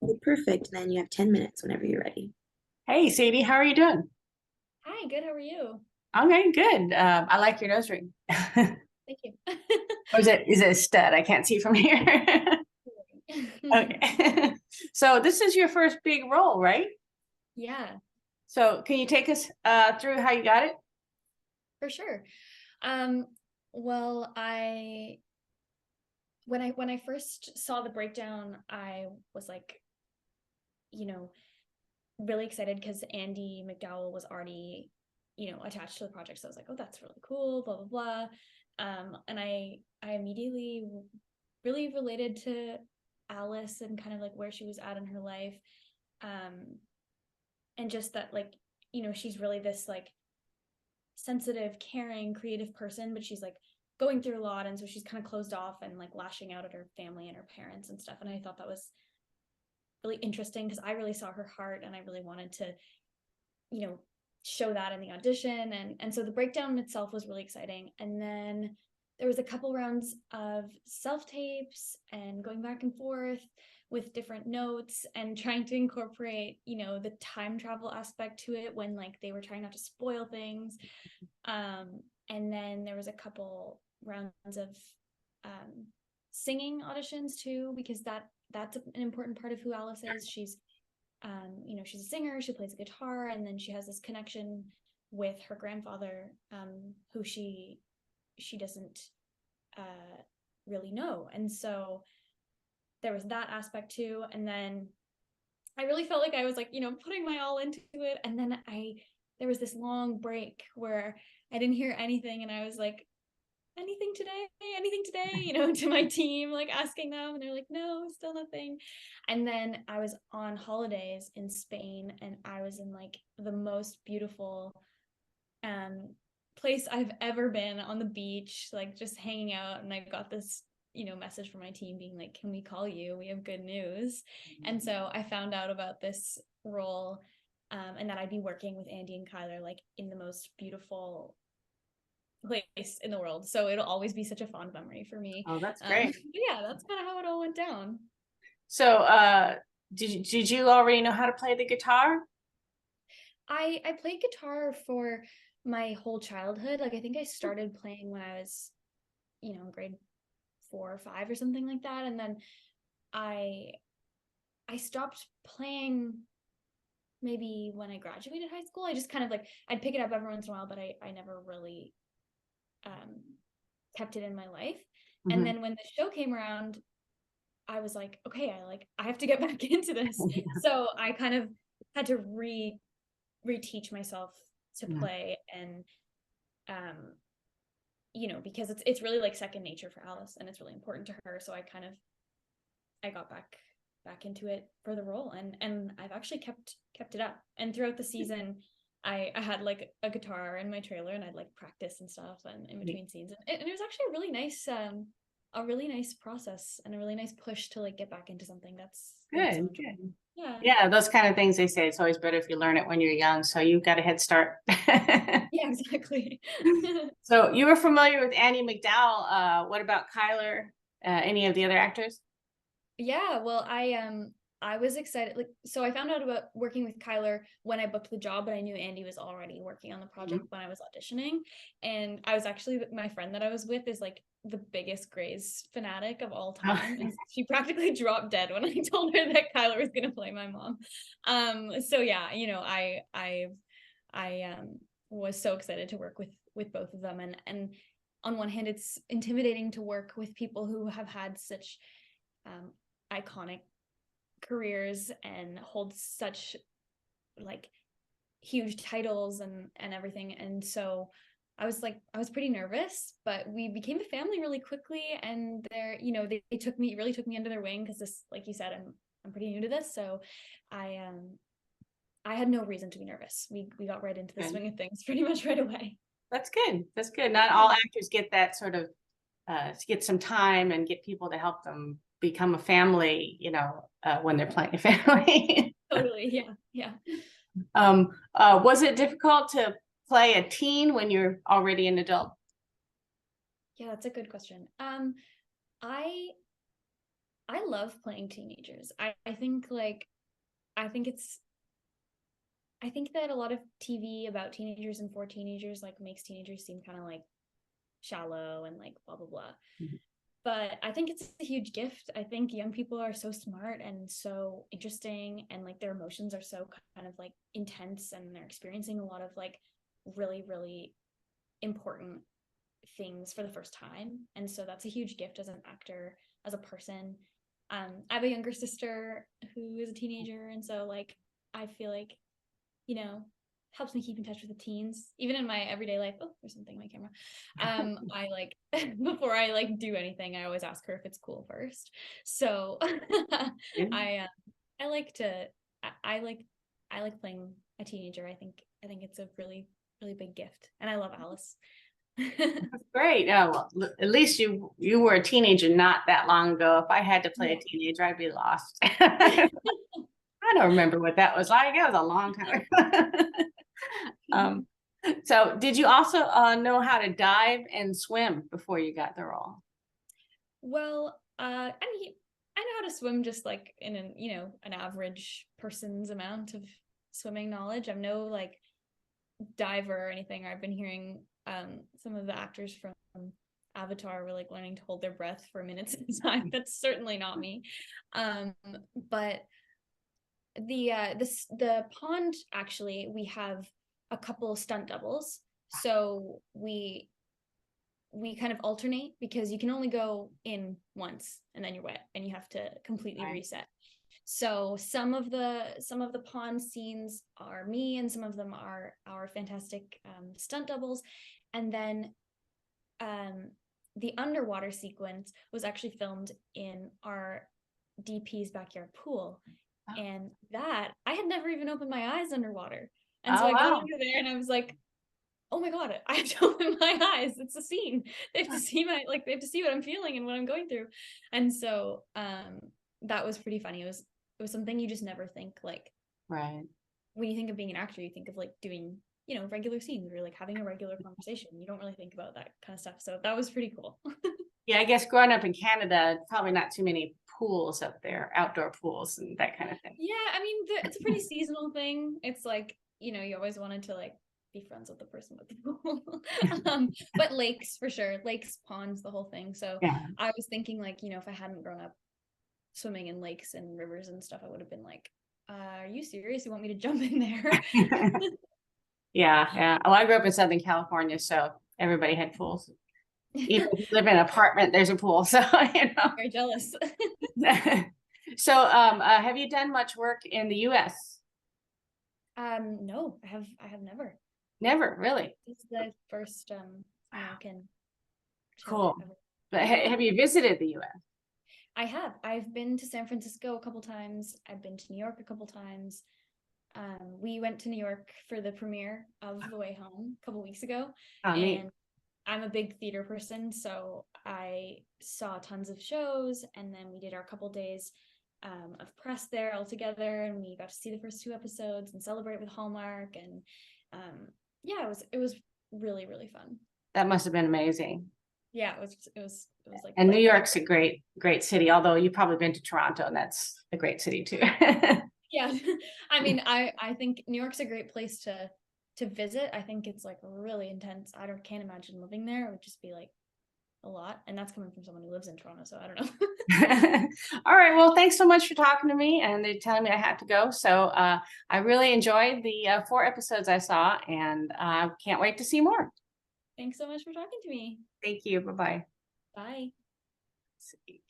Okay, perfect. Then you have 10 minutes whenever you're ready. Hey, Sadie, how are you doing? Hi, good. How are you? Okay, good. I like your nose ring. Thank you. Or is it a stud? I can't see from here. Okay. So this is your first big role, right? Yeah, So can you take us through how you got it? for sure. Um, well, when I first saw the breakdown, I was like, you know, really excited because Andy McDowell was already, attached to the project. So I was like, oh, that's really cool, blah, blah, blah. And I immediately really related to Alice and kind of like where she was at in her life. Um, and just that like, she's really this like sensitive, caring, creative person, but she's like going through a lot. And so she's kind of closed off and like lashing out at her family and her parents and stuff. And I thought that was really interesting because I really saw her heart and I really wanted to, you know, show that in the audition. And so the breakdown itself was really exciting. And then there was a couple rounds of self-tapes and going back and forth with different notes and trying to incorporate, the time travel aspect to it when like they were trying not to spoil things. And then there was a couple rounds of singing auditions too, because that's an important part of who Alice is. She's she's a singer, she plays guitar, and then she has this connection with her grandfather, who she doesn't really know. And so there was that aspect too. And then I really felt like I was like, putting my all into it. And then there was this long break where I didn't hear anything. And I was like, anything today, to my team, like asking them. And they're like, no, still nothing. And then I was on holidays in Spain and I was in like the most beautiful place I've ever been, on the beach, like just hanging out. And I got this message from my team being like, can we call you, we have good news. And so I found out about this role, and that I'd be working with Andy and Kyler like in the most beautiful place in the world. So it'll always be such a fond memory for me. Oh, that's great. Yeah, that's kind of how it all went down. So did you already know how to play the guitar? I played guitar for my whole childhood. Like I think I started playing when I was, grade 4 or 5 or something like that. And then I stopped playing maybe when I graduated high school. I just kind of like, I'd pick it up every once in a while, but I never really kept it in my life. And then when the show came around, I was like, okay, I have to get back into this. So I kind of had to reteach myself to play. And because it's really like second nature for Alice and it's really important to her. So I got back into it for the role, and I've actually kept it up. And throughout the season, I had like a guitar in my trailer and I'd like practice and stuff and in between scenes. And it was actually a really nice process and a really nice push to like get back into something that's Good, good. Yeah. Yeah, those kind of things they say it's always better if you learn it when you're young. So you've got a head start. Yeah, exactly. So you were familiar with Annie McDowell. What about Kyler? Any of the other actors? Yeah, well, I was excited. Like, so I found out about working with Kyler when I booked the job, but I knew Andy was already working on the project when I was auditioning. And I was actually, my friend that I was with is like the biggest Grey's fanatic of all time. And she practically dropped dead when I told her that Kyler was gonna play my mom. So yeah, I was so excited to work with both of them. And on one hand, it's intimidating to work with people who have had such iconic careers and hold such like huge titles and everything. And so I was pretty nervous, but we became a family really quickly. And they really took me under their wing because this, like you said, I'm pretty new to this. So I had no reason to be nervous. We got right into the swing of things pretty much right away. That's good. That's good. Not all actors get that sort of get some time and get people to help them become a family, when they're playing a family. Totally. Yeah. Yeah. Was it difficult to play a teen when you're already an adult? Yeah, that's a good question. I love playing teenagers. I think like I think it's I think that a lot of TV about teenagers and for teenagers like makes teenagers seem kind of like shallow and like blah blah blah. Mhm. But I think it's a huge gift. I think young people are so smart and so interesting, and like their emotions are so kind of like intense, and they're experiencing a lot of like really, really important things for the first time. And so that's a huge gift as an actor, as a person. I have a younger sister who is a teenager, and so like I feel like, you know, helps me keep in touch with the teens, even in my everyday life. Oh, there's something on my camera. I like before I like do anything, I always ask her if it's cool first. So Yeah. I like to I like playing a teenager. I think it's a really, really big gift, and I love Alice. Great. Oh, well, at least you were a teenager not that long ago. If I had to play Yeah. a teenager, I'd be lost. I don't remember what that was like. It was a long time ago. Um, so did you also know how to dive and swim before you got the role? Well, I mean, I know how to swim just like in an, an average person's amount of swimming knowledge. I'm no like diver or anything. I've been hearing some of the actors from Avatar were like learning to hold their breath for minutes at a time. That's certainly not me. But the pond, actually, we have a couple stunt doubles. So we kind of alternate, because you can only go in once and then you're wet and you have to completely Right. reset. So some of the pond scenes are me, and some of them are our fantastic stunt doubles. And then the underwater sequence was actually filmed in our DP's backyard pool. Oh. And that, I had never even opened my eyes underwater. And so Oh, I got wow. over there and I was like, oh my God, I have to open my eyes. It's a scene. They have to see they have to see what I'm feeling and what I'm going through. And so that was pretty funny. It was something you just never think, like, Right. when you think of being an actor, you think of like doing, regular scenes or like having a regular conversation. You don't really think about that kind of stuff. So that was pretty cool. Yeah, I guess growing up in Canada, probably not too many pools up there, outdoor pools and that kind of thing. Yeah, I mean, it's a pretty seasonal thing. It's like, you always wanted to like be friends with the person with the pool. But lakes for sure, lakes, ponds, the whole thing. So Yeah. I was thinking like, if I hadn't grown up swimming in lakes and rivers and stuff, I would have been like, are you serious? You want me to jump in there? Yeah, yeah. Well, I grew up in Southern California, so everybody had pools. Even if you live in an apartment, there's a pool. So, Very jealous. So, have you done much work in the US? No, I have never. Never, really. This is the first American show Cool. ever. But have you visited the US? I have. I've been to San Francisco a couple times. I've been to New York a couple times. We went to New York for the premiere of The Way Home a couple weeks ago. Oh, neat. And I'm a big theater person, so I saw tons of shows, and then we did our couple days of press there all together, and we got to see the first 2 episodes and celebrate with Hallmark. And yeah, it was really, really fun. That must have been amazing. Yeah, it was like, And New York's a great city, although you've probably been to Toronto, and that's a great city too. yeah. I mean, I think New York's a great place to visit. I think it's like really intense. Can't imagine living there. It would just be like a lot. And that's coming from someone who lives in Toronto, so I don't know. All right. Well, thanks so much for talking to me, and they're telling me I have to go. So I really enjoyed the 4 episodes I saw, and I can't wait to see more. Thanks so much for talking to me. Thank you. Bye-bye. Bye. See.